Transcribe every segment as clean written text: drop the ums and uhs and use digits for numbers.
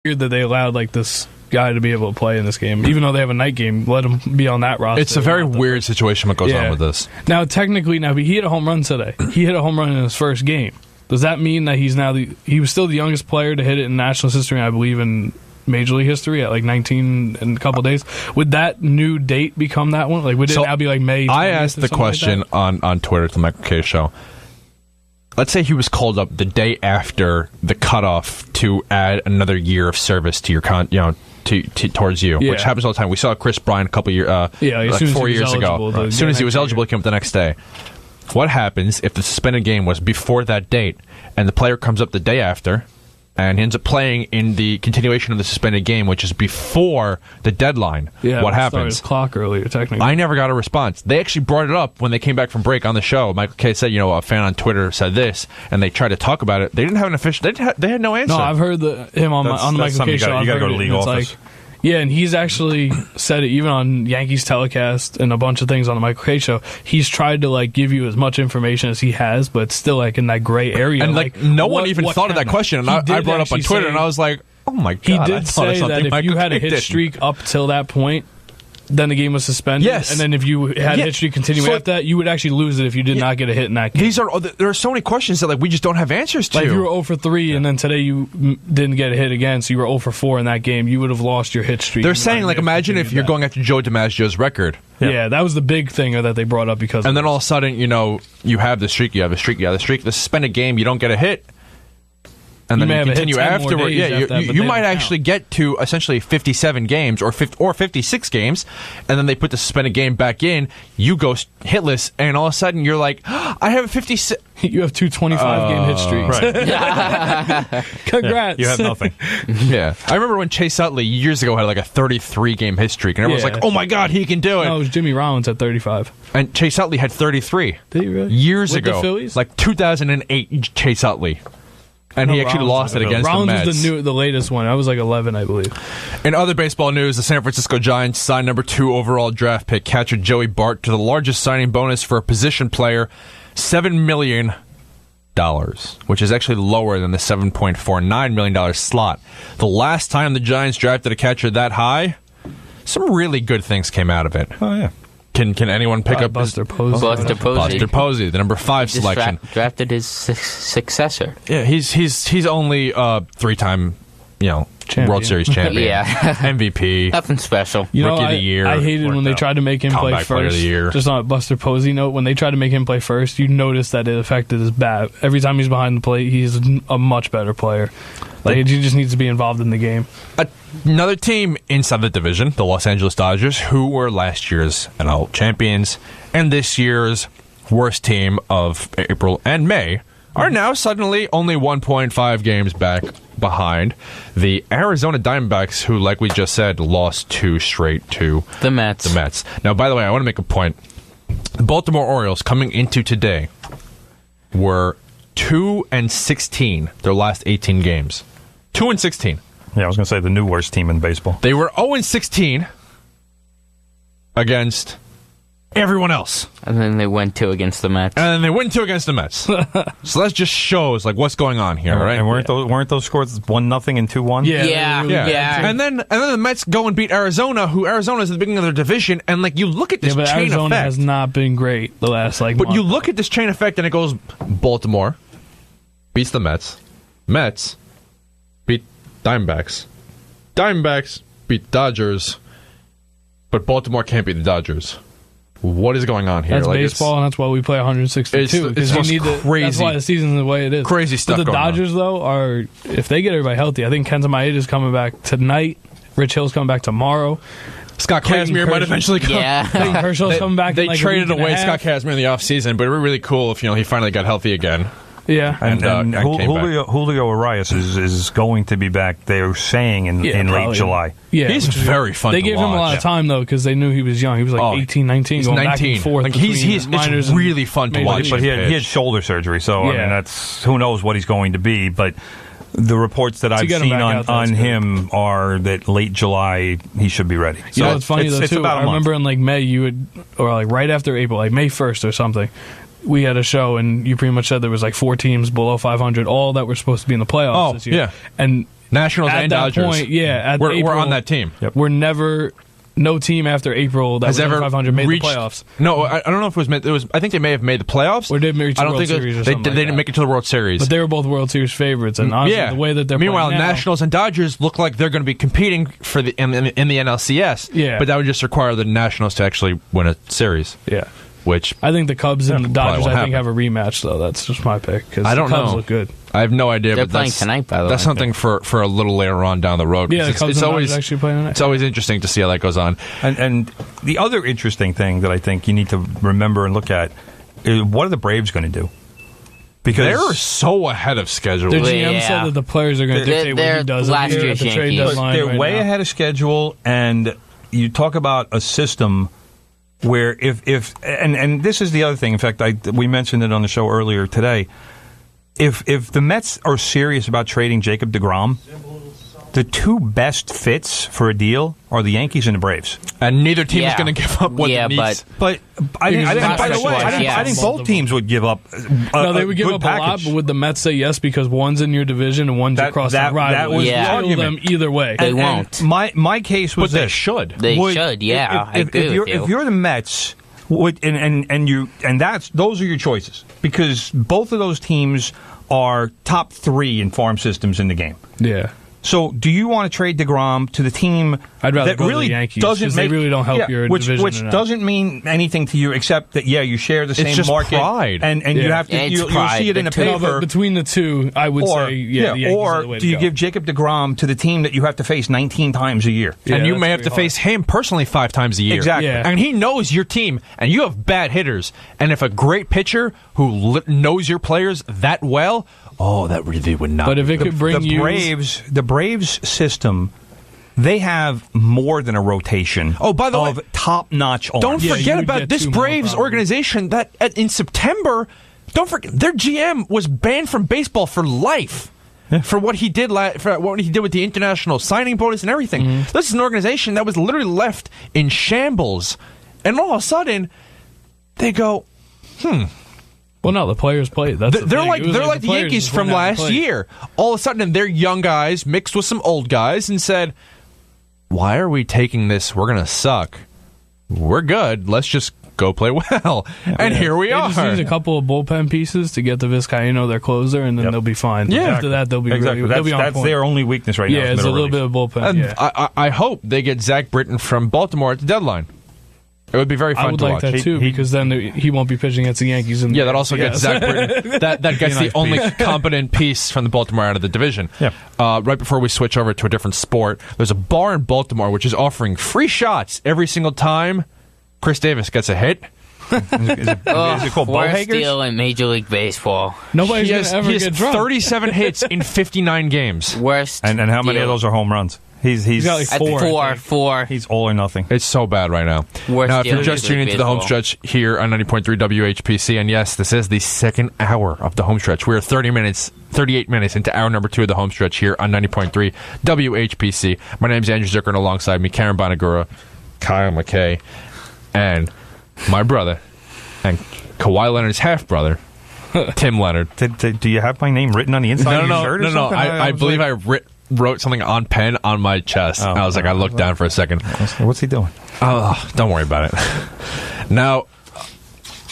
weird that they allowed like this guy to be able to play in this game, even though they have a night game. Let him be on that roster. It's a very weird situation what goes on with this. Now, technically, he hit a home run today. He hit a home run in his first game. Does that mean that he was still the youngest player to hit it in Nationals history? I believe in Major League history at like 19 in a couple days. Would that new date become that one? Like, would it now be like May 20th? I asked the question on Twitter to the Michael K show. Let's say he was called up the day after the cutoff to add another year of service to your towards you, which happens all the time. We saw Chris Bryant a couple years, like 4 years ago. As soon as he was eligible, he came up the next day. What happens if the suspended game was before that date and the player comes up the day after and he ends up playing in the continuation of the suspended game, which is before the deadline? What happens? His clock earlier, technically. I never got a response. They actually brought it up when they came back from break on the show. Michael K said, a fan on Twitter said this, and they tried to talk about it. They didn't have an official. They had no answer. No, I've heard him on the Michael K show. You got to go to league office. Yeah, and he's actually said it even on Yankees telecast and a bunch of things on the Michael K show. He's tried to give you as much information as he has, but it's still in that gray area. And no one even thought of that question. And I brought it up on Twitter, and I was like, "Oh my god!" He did say that if you had a hit streak up till that point, then the game was suspended. Yes. And then if you had a hit streak continuing after that, you would actually lose it if you did not get a hit in that game. There are so many questions that we just don't have answers to. Like if you were 0 for 3 and then today you didn't get a hit again, so you were 0 for 4 in that game, you would have lost your hit streak. They're saying, imagine if you're going after Joe DiMaggio's record. Yeah, that was the big thing that they brought up because. And then all of a sudden, you have the streak, you have a streak, you have the streak. The suspended game, you don't get a hit. And then you continue afterward. You might actually get to essentially 57 games or 56 games, and then they put the suspended game back in. You go hitless, and all of a sudden you're like, I have a 56. You have 2 25-game hit streaks. Right. Congrats. You have nothing. Yeah. I remember when Chase Utley years ago had a 33-game hit streak, and everyone's like, oh my God, he can do it. No, it was Jimmy Rollins at 35. And Chase Utley had 33. Did he really? Years With ago. the Phillies? 2008 Chase Utley. And he actually lost it against the Mets. Rollins was the latest one. I was 11, I believe. In other baseball news, the San Francisco Giants signed number 2 overall draft pick catcher Joey Bart to the largest signing bonus for a position player, $7 million, which is actually lower than the $7.49 million slot. The last time the Giants drafted a catcher that high, some really good things came out of it. Oh, yeah. Can anyone pick up Buster Posey? Buster Posey, the number 5 selection. Drafted his successor. Yeah, he's only 3-time, World Series champion. Yeah. MVP. Nothing special. Rookie of the year. I hated when they tried to make him play Player of first. the year. Just on a Buster Posey note, when they tried to make him play first, you notice that it affected his bat. Every time he's behind the plate, he's a much better player. He just needs to be involved in the game. Another team inside the division, the Los Angeles Dodgers, who were last year's NL champions and this year's worst team of April and May, are now suddenly only 1.5 games back behind the Arizona Diamondbacks, who, like we just said, lost 2 straight to the Mets. Now, by the way, I want to make a point. The Baltimore Orioles, coming into today, were 2-16 their last 18 games. 2-16. Yeah, I was going to say the new worst team in baseball. They were 0-16 against everyone else. And then they went 2 against the Mets. And then they win 2 against the Mets. So that just shows what's going on here, right? And weren't those scores 1-0 and 2-1? Yeah. And then the Mets go and beat Arizona, who Arizona is at the beginning of their division, and you look at this chain Arizona effect. has not been great the last But month. you look at this chain effect, and it goes Baltimore beats the Mets beat Diamondbacks beat Dodgers, but Baltimore can't beat the Dodgers. What is going on here? That's baseball, and that's why we play 162. It's crazy. That's why the season's the way it is. Crazy stuff. But the Dodgers, though, are, if they get everybody healthy, I think Kenta Maeda's coming back tonight. Rich Hill's coming back tomorrow. Scott Kazmir might eventually come. Yeah. Clayton Kershaw's coming back. They in traded a week and away a half. Scott Kazmir in the offseason, but it would be really cool if he finally got healthy again. Yeah. And came back. Julio Arias is going to be back, they're saying, in late July. Yeah, he's very fun to watch. They gave him a lot of time, though, because they knew he was young. He was 18, 19, he's going 19. back and forth. It's really fun to watch. But he had shoulder surgery, so I mean, that's who knows what he's going to be. But the reports that I've seen on him are that late July he should be ready. You know what's funny, though, too? I remember in May, you would, or right after April, May 1st or something, we had a show, and you pretty much said there was 4 teams below 500, all that were supposed to be in the playoffs this year. Yeah. And Nationals at and that Dodgers. point, we're on that team. Yep. We're never. No team after April that was ever 500 made the playoffs. No, I don't know if it was. I think they may have made the playoffs. Or did make it to the World Series or something. They didn't make it to the World Series. But they were both World Series favorites, and honestly, the way that they're meanwhile, playing now, Nationals and Dodgers look like they're going to be competing for the in the NLCS. Yeah, but that would just require the Nationals to actually win a series. Yeah. Which I think the Cubs and the Dodgers, have a rematch, though. That's just my pick. Because the Cubs look good. I have no idea. They're but playing tonight, by the way. That's something for a little later on down the road. Yeah, the Cubs and Dodgers actually playing tonight. It's always interesting to see how that goes on. And the other interesting thing that I think you need to remember and look at is what are the Braves going to do? Because they're so ahead of schedule. Their GM said that the players are going to dictate what he does last year's the trade deadline. They're way ahead of schedule, and you talk about a system where if this is the other thing. In fact, we mentioned it on the show earlier today. If the Mets are serious about trading Jacob deGrom, the two best fits for a deal are the Yankees and the Braves. And neither team is going to give up what it needs. But I think both teams would give up No, they would give up package. a lot, but would the Mets say yes because one's in your division and one's across the rival? That was the argument. Them either way. They won't. My case was but this. they should. They should, yeah. If you're the Mets, those are your choices. Because both of those teams are top 3 in farm systems in the game. Yeah. So, do you want to trade deGrom to the team I'd rather that go really to the Yankees doesn't they really don't help your division? Which doesn't mean anything to you except that you share the same it's just market, pride. and you have to you'll see it in a paper. No, but between the two, I would say the Yankees are the way or do you give Jacob deGrom to the team that you have to face 19 times a year? And you may have to face him personally 5 times a year. Exactly. Yeah. And he knows your team, and you have bad hitters. And if a great pitcher who knows your players that well, that really would not. But if it could bring the Braves system, they have more than a rotation. Oh, by the way, of top-notch arms. Don't forget about this Braves organization that in September. Don't forget their GM was banned from baseball for life. Yeah. For what he did with the international signing bonus and everything. Mm-hmm. This is an organization that was literally left in shambles, and all of a sudden they go, Well, no, the players played. They're like the Yankees from last year. All of a sudden, they're young guys mixed with some old guys, and said, "Why are we taking this? We're gonna suck. We're good. Let's just go play well." And here we are. They just need a couple of bullpen pieces to get the Vizcaíno, their closer, and then they'll be fine. Yeah. After that, they'll be exactly. They'll be on that's point. their only weakness right now. Yeah, it's a little bit of bullpen. And I hope they get Zach Britton from Baltimore at the deadline. It would be very fun to watch. I would like that too, because then he won't be pitching against the Yankees. That also gets Zach Britton. That gets the only competent piece from the Baltimore out of the division. Yeah. Right before we switch over to a different sport, there's a bar in Baltimore which is offering free shots every single time Chris Davis gets a hit. Is it called worst deal in Major League Baseball. Nobody's going to ever get drunk. 37 hits in 59 games. Worst. And how many of those are home runs? He's got like 4. He's all or nothing. It's so bad right now. Now, if you're just tuning into the home stretch here on 90.3 WHPC, and yes, this is the second hour of the home stretch. We are 38 minutes into hour number 2 of the home stretch here on 90.3 WHPC. My name is Andrew Zucker, and alongside me, Karen Bonagura, Kyle McKay, and my brother, and Kawhi Leonard's half-brother, Tim Leonard. Do you have my name written on the inside of your shirt or something? I believe I wrote something on pen on my chest. I was like, I looked down for a second. What's he doing? Oh, don't worry about it. Now,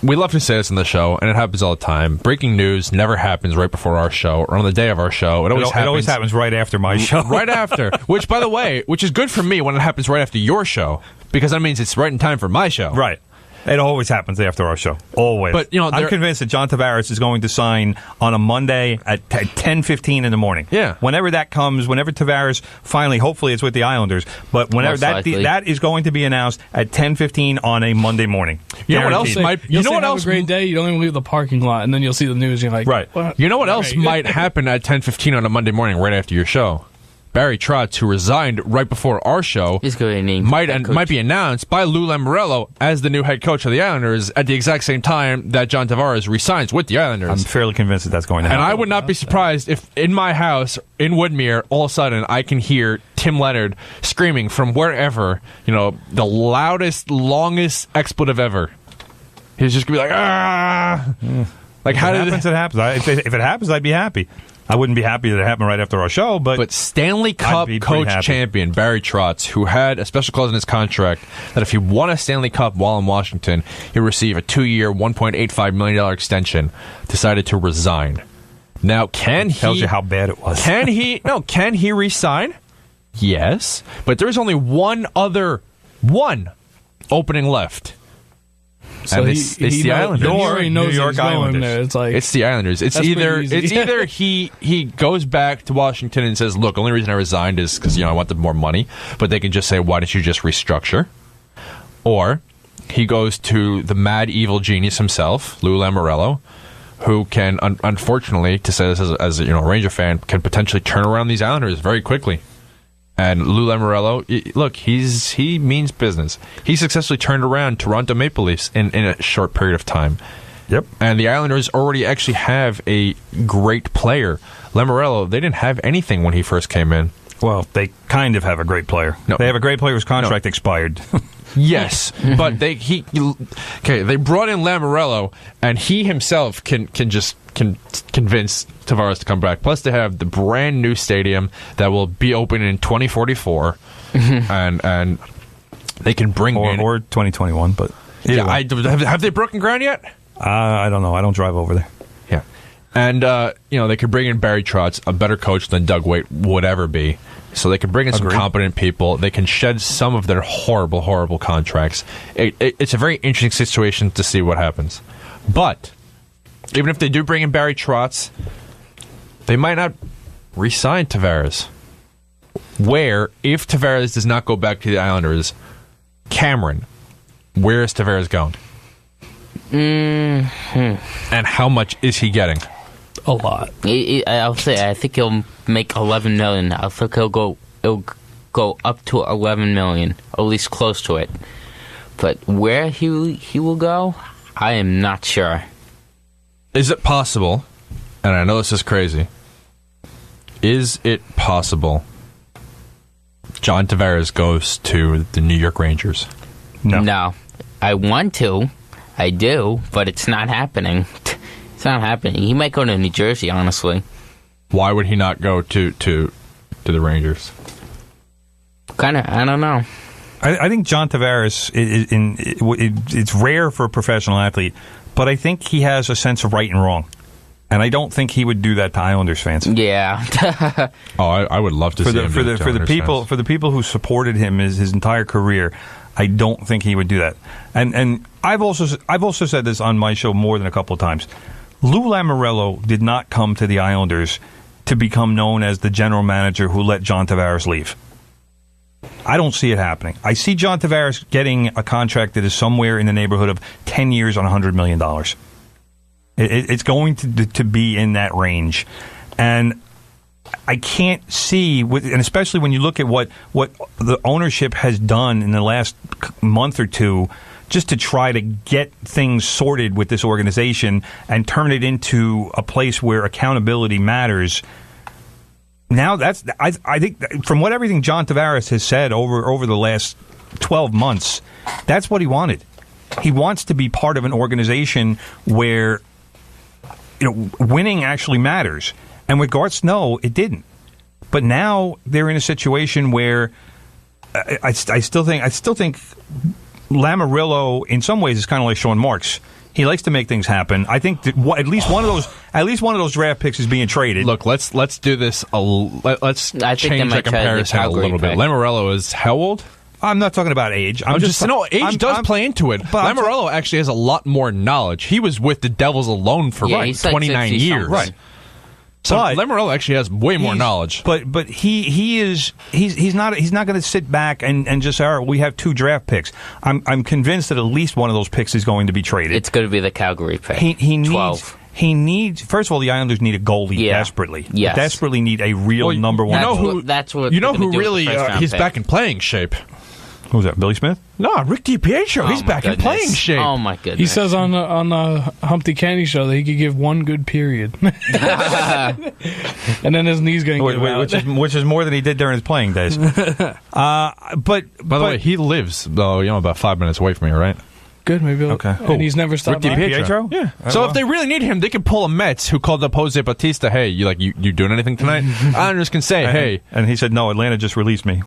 we love to say this on the show, and it happens all the time. Breaking news never happens right before our show or on the day of our show. It always happens right after my show. Right after. Which, by the way, is good for me when it happens right after your show, because that means it's right in time for my show. Right. It always happens after our show. Always. But I'm convinced that John Tavares is going to sign on a Monday at 10:15 in the morning. Yeah. Whenever that comes, whenever Tavares finally, hopefully it's with the Islanders, but whenever that is going to be announced at 10:15 on a Monday morning. You know what else might? You know what else? Have a great day. You don't even leave the parking lot, and then you'll see the news. And you're like, right. What? You know what else might happen at 10:15 on a Monday morning, right after your show? Barry Trotz, who resigned right before our show, might be announced by Lou Lamoriello as the new head coach of the Islanders at the exact same time that John Tavares resigns with the Islanders. I'm fairly convinced that's going to happen. And I would not be surprised if in my house in Woodmere, all of a sudden I can hear Tim Leonard screaming from wherever, the loudest, longest expletive ever. He's just going to be like, ah! Like, how did it happen? If it happens, I'd be happy. I wouldn't be happy that it happened right after our show, but Stanley Cup be pretty coach happy. champion Barry Trotz, who had a special clause in his contract that if he won a Stanley Cup while in Washington, he'd receive a 2-year, $1.85 million extension, decided to resign. Now, tells you how bad it was. Can he resign? Yes, but there's only one opening left. So and it's the Islanders. He already knows New York he's going Islanders. there. It's like It's the Islanders. It's That's either pretty easy. he goes back to Washington and says, "Look, only reason I resigned is because I wanted more money," but they can just say, "Why don't you just restructure?" Or he goes to the mad evil genius himself, Lou Lamoriello, who can, unfortunately, to say this as a Ranger fan, can potentially turn around these Islanders very quickly. And Lou Lamoriello, look, he means business. He successfully turned around Toronto Maple Leafs in a short period of time. Yep. And the Islanders already actually have a great player. Lamoriello, they didn't have anything when he first came in. Well, they kind of have a great player. No. They have a great player whose contract expired. Yes, but they brought in Lamoriello, and he himself can convince Tavares to come back. Plus, they have the brand new stadium that will be open in 2044, and they can bring in or 2021. But either way. have they broken ground yet? I don't know. I don't drive over there. Yeah, and they could bring in Barry Trotz, a better coach than Doug Weight would ever be. So they can bring in some Agreed. competent people. They can shed some of their horrible, horrible contracts. It's a very interesting situation to see what happens. But even if they do bring in Barry Trotz, they might not re-sign Tavares. Where, if Tavares does not go back to the Islanders, Cameron, where is Tavares going? And how much is he getting? a lot. I'll say I think he'll make $11 million. I think he'll go up to $11 million, at least close to it. But where he will go, I am not sure. Is it possible? And I know this is crazy. Is it possible John Tavares goes to the New York Rangers? No. I want to. I do, but it's not happening. It's not happening. He might go to New Jersey, honestly. Why would he not go to the Rangers? Kind of, I don't know. I think John Tavares, it's rare for a professional athlete, but I think he has a sense of right and wrong. And I don't think he would do that to Islanders fans. Yeah. Oh, I would love to see him do that to Islanders fans. For the people who supported him his entire career, I don't think he would do that. And I've also said this on my show more than a couple of times. Lou Lamoriello did not come to the Islanders to become known as the general manager who let John Tavares leave. I don't see it happening. I see John Tavares getting a contract that is somewhere in the neighborhood of 10 years on $100 million. It's going to be in that range. And I can't see, and especially when you look at what the ownership has done in the last month or two, just to try to get things sorted with this organization and turn it into a place where accountability matters. Now I think from what everything John Tavares has said over the last 12 months, that's what he wanted. He wants to be part of an organization where winning actually matters. And with Garth Snow, it didn't. But now they're in a situation where I still think Lamoriello, in some ways, is kind of like Sean Marks. He likes to make things happen. I think that at least one of those draft picks is being traded. Look, let's do this. Let's I think they change might the try the comparison a Calgary little bit. pick. Lamoriello is how old? I'm not talking about age. Age does play into it. But Lamoriello actually has a lot more knowledge. He was with the Devils alone for he's like 29 60 years. something. Right. So But Lamoriello actually has way more knowledge. But he's not going to sit back and just say, all right, we have 2 draft picks. I'm convinced that at least one of those picks is going to be traded. It's going to be the Calgary pick. He 12. needs. First of all, the Islanders need a goalie desperately. Yes. Desperately need a real Well, number one. That's what you know they're gonna who do with really the first round he's pick. back in playing shape? Who's that? Billy Smith? No, Rick DiPietro. He's Oh, my back in goodness. playing shape. Oh my goodness! He says on the Humpty Candy show that he could give one good period, and then his knee's going to give out. Which is more than he did during his playing days. But By the way, he lives though about 5 minutes away from me, right? Good, maybe. Okay. And he's never stopped Ricky by. Pietro? Yeah. Oh, So well. if they really need him, they can pull a Mets who called up Jose Bautista. Hey, you doing anything tonight? I'm just gonna say, hey. And he said, no, Atlanta just released me.